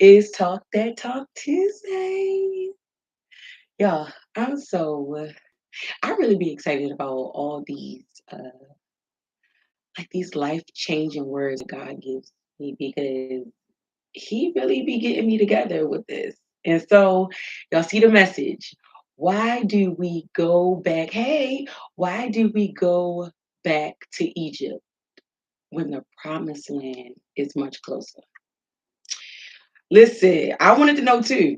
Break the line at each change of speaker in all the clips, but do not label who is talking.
is Talk That Talk Tuesday. Yeah, I'm so I really be excited about all these like these life-changing words God gives me because he really be getting me together with this. And so y'all see the message. Why do we go back? Hey, why do we go back to Egypt when the promised land is much closer? Listen, I wanted to know too.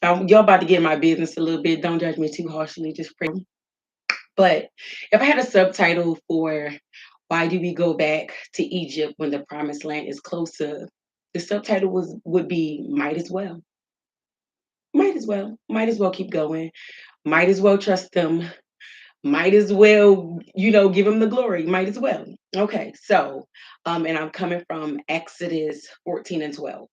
Y'all about to get in my business a little bit. Don't judge me too harshly. Just pray. But if I had a subtitle for "Why do we go back to Egypt when the Promised Land is closer?" the subtitle would be "Might as well." Might as well. Might as well keep going. Might as well trust them. Might as well, give him the glory. Might as well. Okay, so, and I'm coming from Exodus 14 and 12.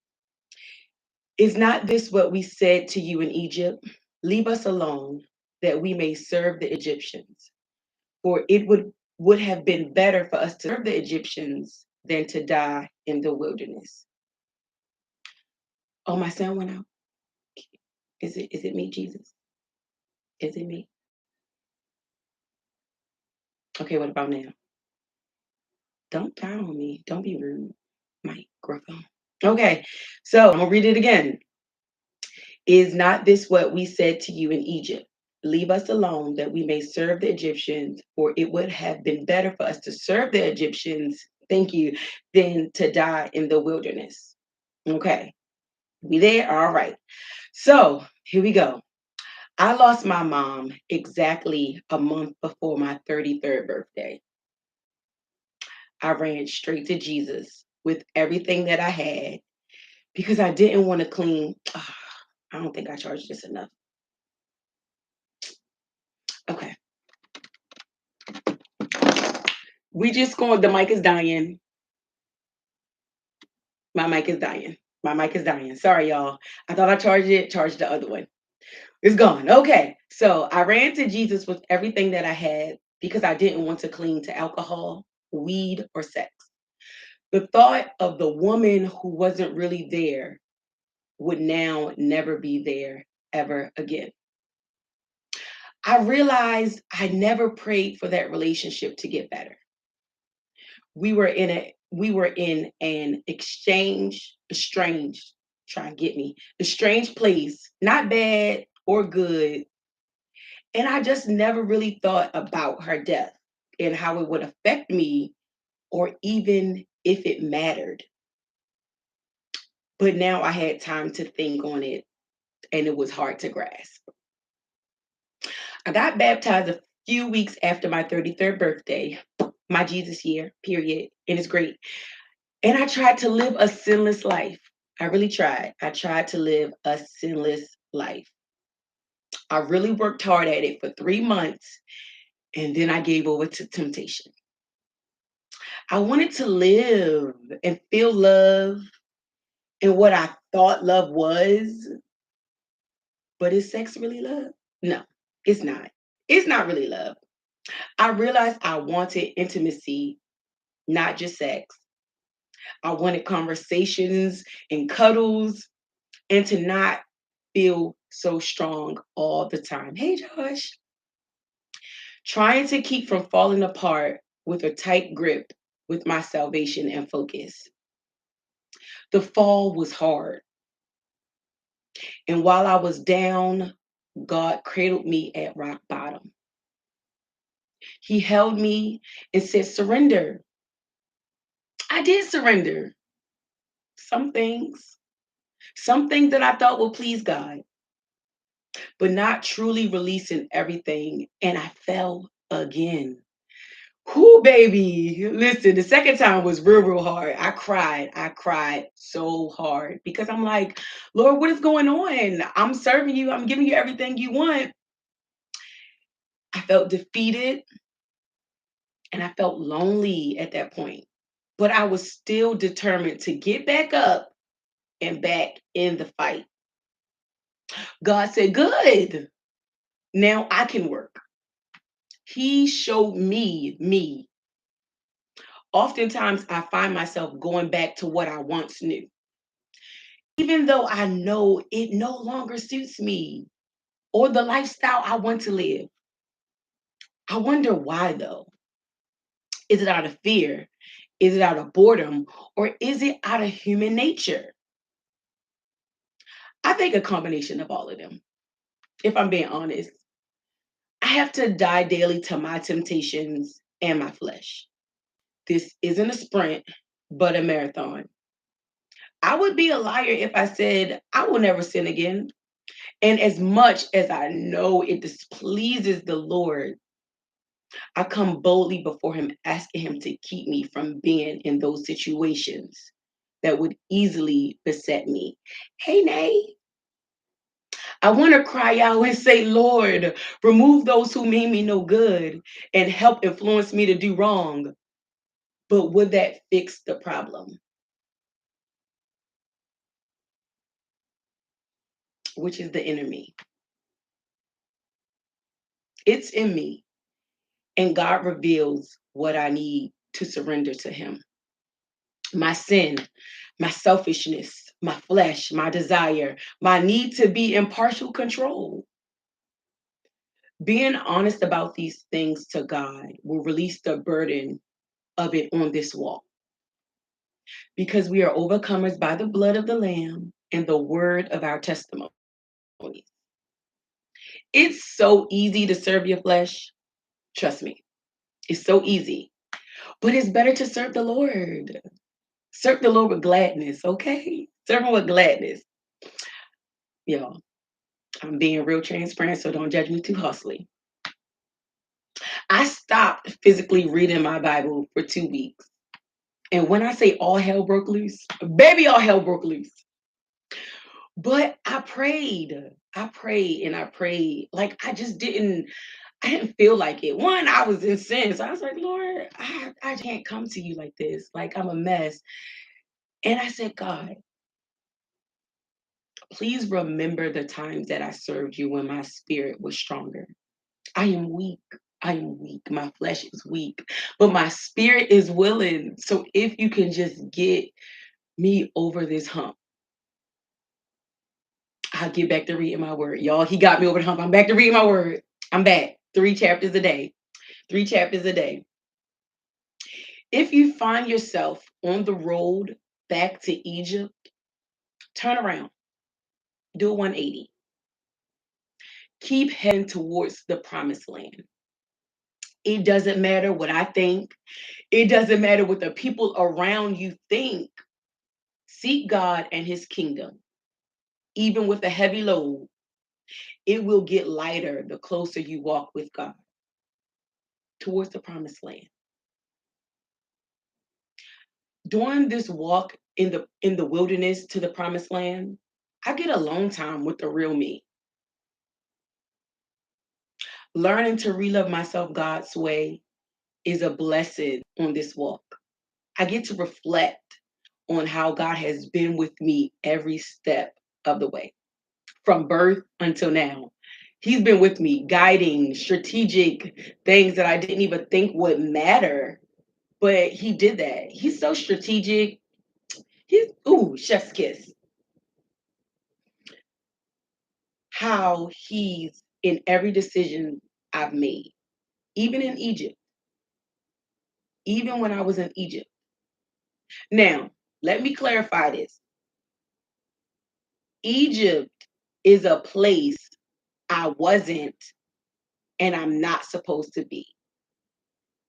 Is not this what we said to you in Egypt? Leave us alone, that we may serve the Egyptians. For it would have been better for us to serve the Egyptians than to die in the wilderness. Oh, my sound went out. Is it me, Jesus? Is it me? Okay, what about now? Don't die on me. Don't be rude. Microphone. Okay, so I'm gonna read it again. Is not this what we said to you in Egypt? Leave us alone that we may serve the Egyptians, for it would have been better for us to serve the Egyptians, thank you, than to die in the wilderness. Okay, we there? All right. So here we go. I lost my mom exactly a month before my 33rd birthday. I ran straight to Jesus with everything that I had because I didn't want to clean. I don't think I charged this enough. Okay. We just going, the mic is dying. My mic is dying. My mic is dying. Sorry, y'all. I thought I charged the other one. It's gone. Okay. So I ran to Jesus with everything that I had because I didn't want to cling to alcohol, weed, or sex. The thought of the woman who wasn't really there would now never be there ever again. I realized I never prayed for that relationship to get better. We were in an strange, try and get me, a strange place, not bad or good. And I just never really thought about her death and how it would affect me or even if it mattered. But now I had time to think on it and it was hard to grasp. I got baptized a few weeks after my 33rd birthday, my Jesus year, period. And it's great. And I tried to live a sinless life. I really tried. I tried to live a sinless life. I really worked hard at it for 3 months and then I gave over to temptation. I wanted to live and feel love and what I thought love was, but is sex really love? No, it's not. It's not really love. I realized I wanted intimacy, not just sex. I wanted conversations and cuddles and to not feel so strong all the time. Hey, Josh. Trying to keep from falling apart with a tight grip with my salvation and focus. The fall was hard. And while I was down, God cradled me at rock bottom. He held me and said, surrender. I did surrender some things that I thought would please God, but not truly releasing everything. And I fell again. Whoo, baby. Listen, the second time was real, real hard. I cried. I cried so hard because I'm like, Lord, what is going on? I'm serving you. I'm giving you everything you want. I felt defeated and I felt lonely at that point. But I was still determined to get back up and back in the fight. God said, good. Now I can work. He showed me. Oftentimes I find myself going back to what I once knew. even though I know it no longer suits me or the lifestyle I want to live. I wonder why, though. Is it out of fear? Is it out of boredom? Or is it out of human nature? I think a combination of all of them, if I'm being honest. I have to die daily to my temptations and my flesh. This isn't a sprint, but a marathon. I would be a liar if I said I will never sin again. And as much as I know it displeases the Lord, I come boldly before Him, asking Him to keep me from being in those situations that would easily beset me. Hey, Nay, I want to cry out and say, Lord, remove those who mean me no good and help influence me to do wrong. But would that fix the problem, which is the enemy? It's in me, and God reveals what I need to surrender to Him. My sin, my selfishness, my flesh, my desire, my need to be in partial control. Being honest about these things to God will release the burden of it on this walk because we are overcomers by the blood of the Lamb and the word of our testimony. It's so easy to serve your flesh. Trust me, it's so easy. But it's better to serve the Lord. Serve the Lord with gladness, okay? Serve Him with gladness. Y'all, I'm being real transparent, so don't judge me too harshly. I stopped physically reading my Bible for 2 weeks. And when I say all hell broke loose, baby, all hell broke loose. But I prayed. I prayed and I prayed. Like I didn't feel like it. One, I was in sin. So I was like, Lord, I can't come to you like this. Like I'm a mess. And I said, God, please remember the times that I served you when my spirit was stronger. I am weak. I am weak. My flesh is weak, but my spirit is willing. So if you can just get me over this hump, I'll get back to reading my word. Y'all, He got me over the hump. I'm back to reading my word. I'm back. 3 chapters a day. 3 chapters a day. If you find yourself on the road back to Egypt, turn around. Do a 180. Keep heading towards the promised land. It doesn't matter what I think. It doesn't matter what the people around you think. Seek God and His kingdom. Even with a heavy load, it will get lighter the closer you walk with God towards the promised land. During this walk in the wilderness to the promised land, I get alone time with the real me. Learning to relove myself God's way is a blessing on this walk. I get to reflect on how God has been with me every step of the way, from birth until now. He's been with me, guiding strategic things that I didn't even think would matter, but He did that. He's so strategic. He's, ooh, chef's kiss. How He's in every decision I've made, even in Egypt, even when I was in Egypt. Now, let me clarify this. Egypt is a place I wasn't and I'm not supposed to be.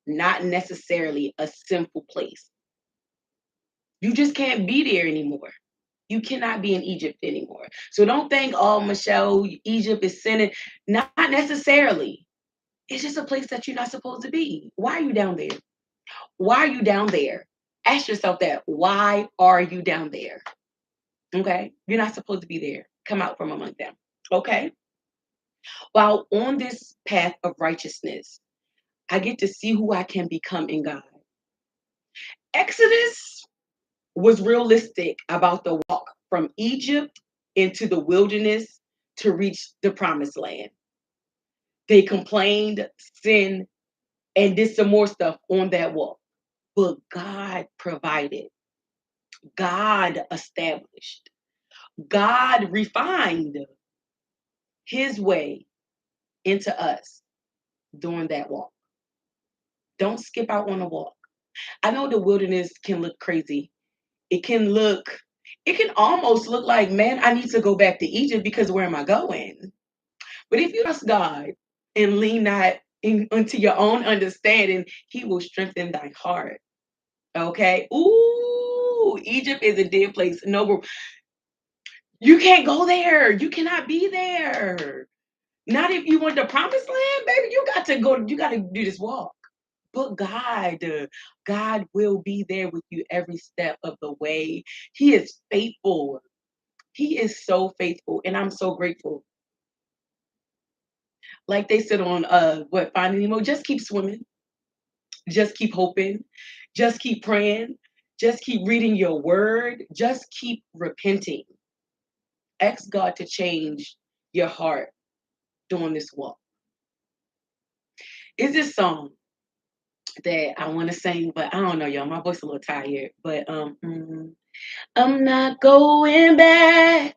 Not necessarily a simple place. You just can't be there anymore. You cannot be in Egypt anymore. So don't think, oh, Michelle, Egypt is sinning. Not necessarily. It's just a place that you're not supposed to be. Why are you down there? Why are you down there? Ask yourself that. Why are you down there? Okay? You're not supposed to be there. Come out from among them. Okay? While on this path of righteousness, I get to see who I can become in God. Exodus was realistic about the walk from Egypt into the wilderness to reach the promised land. They complained, sinned, and did some more stuff on that walk. But God provided, God established. God refined his way into us during that walk. Don't skip out on a walk. I know the wilderness can look crazy. It can look, it can almost look like, man, I need to go back to Egypt because where am I going? But if you trust God and lean not into your own understanding, he will strengthen thy heart. Okay? Ooh, Egypt is a dead place. No, you can't go there. You cannot be there. Not if you want the promised land, baby. You got to go, you got to do this walk. But God will be there with you every step of the way. He is faithful. He is so faithful. And I'm so grateful. Like they said on what Finding Nemo, just keep swimming, just keep hoping, just keep praying, just keep reading your word, just keep repenting. Ask God to change your heart during this walk. Is this song that I want to sing, but I don't know, y'all. My voice a little tired, but I'm not going back.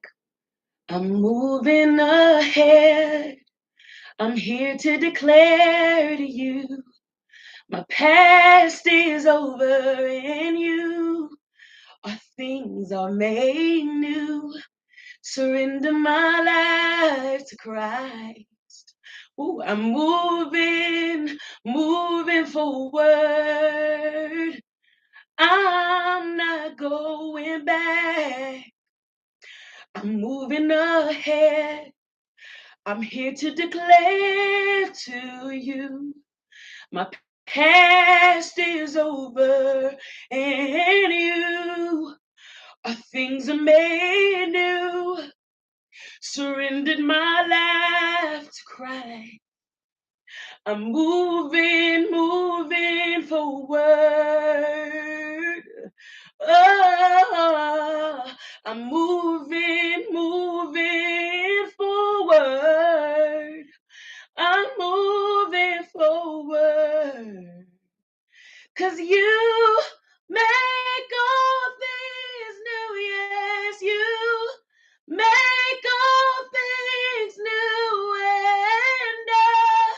I'm moving ahead. I'm here to declare to you, my past is over and you are things are made new. Surrender my life to Christ. Ooh, I'm moving forward. I'm not going back. I'm moving ahead. I'm here to declare to you, my past is over and you are things are made new. Surrendered my life to Christ. I'm moving forward. Oh, I'm moving forward. I'm moving forward. 'Cause you make all things new, yes, you make all things new, and I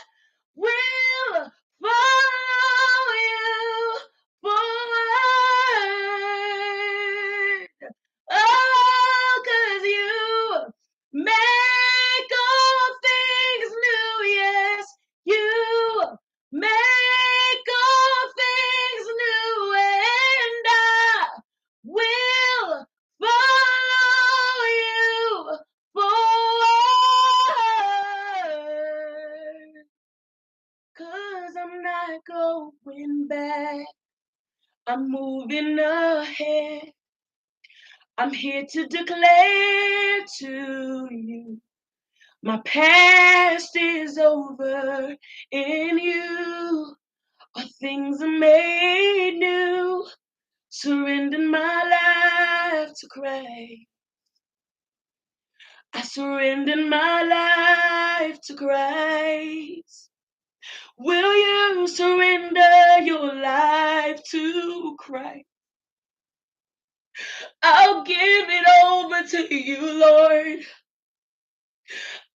will follow you forward. Oh, 'cause you make all things new, yes, you make all things new, and I will follow you forward. 'Cause I'm not going back. I'm moving ahead. I'm here to declare to you, my past is over and you are things are made new. Surrendering my life to Christ. I surrender my life to Christ. Will you surrender your life to Christ? I'll give it over to you, Lord.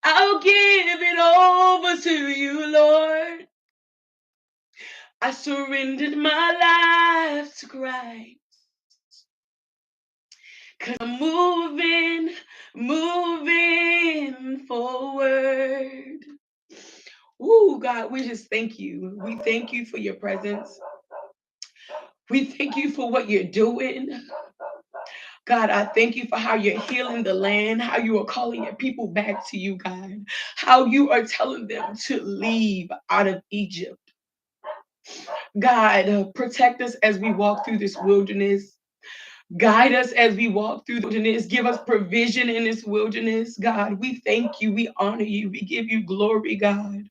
I'll give it over to you, Lord. I surrendered my life to Christ. 'Cause I'm moving forward. Ooh, God, we just thank you. We thank you for your presence. We thank you for what you're doing. God, I thank you for how you're healing the land, how you are calling your people back to you, God, how you are telling them to leave out of Egypt. God, protect us as we walk through this wilderness. Guide us as we walk through the wilderness. Give us provision in this wilderness, God. We thank you. We honor you. We give you glory, God.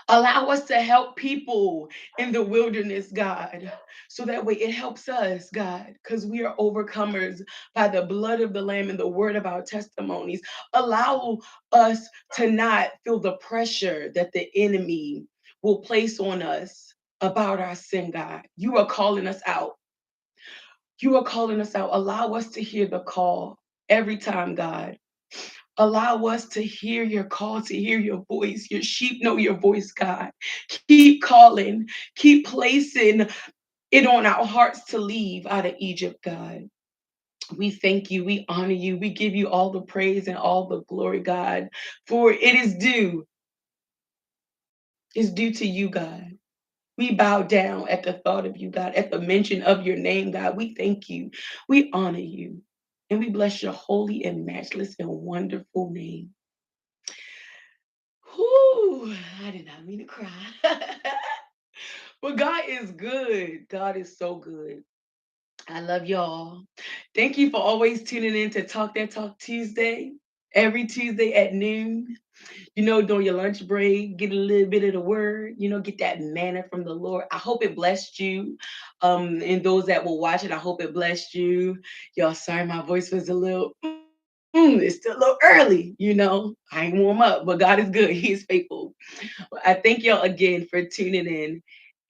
Allow us to help people in the wilderness, God, so that way it helps us, God, because we are overcomers by the blood of the Lamb and the word of our testimonies. Allow us to not feel the pressure that the enemy will place on us about our sin, God. You are calling us out. You are calling us out. Allow us to hear the call every time, God. Allow us to hear your call, to hear your voice. Your sheep know your voice, God. Keep calling, keep placing it on our hearts to leave out of Egypt, God. We thank you, we honor you, we give you all the praise and all the glory, God, for it is due. It's due to you, God. We bow down at the thought of you, God, at the mention of your name, God. We thank you. We honor you. And we bless your holy and matchless and wonderful name. Whew, I did not mean to cry. But God is good. God is so good. I love y'all. Thank you for always tuning in to Talk That Talk Tuesday. Every Tuesday at noon. During your lunch break, get a little bit of the word, get that manna from the Lord. I hope it blessed you. And those that will watch it, I hope it blessed you. Y'all, sorry, my voice was a little, it's still a little early, I ain't warm up, but God is good. He is faithful. I thank y'all again for tuning in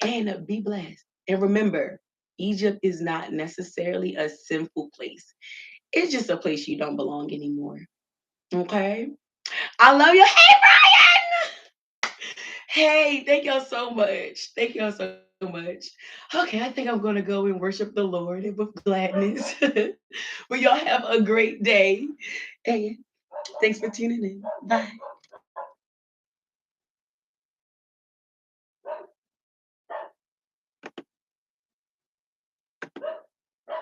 and be blessed. And remember, Egypt is not necessarily a sinful place. It's just a place you don't belong anymore. Okay? I love you. Hey, Brian! Hey, thank y'all so much. Thank y'all so much. Okay, I think I'm going to go and worship the Lord with gladness. But y'all have a great day. And thanks for tuning in. Bye.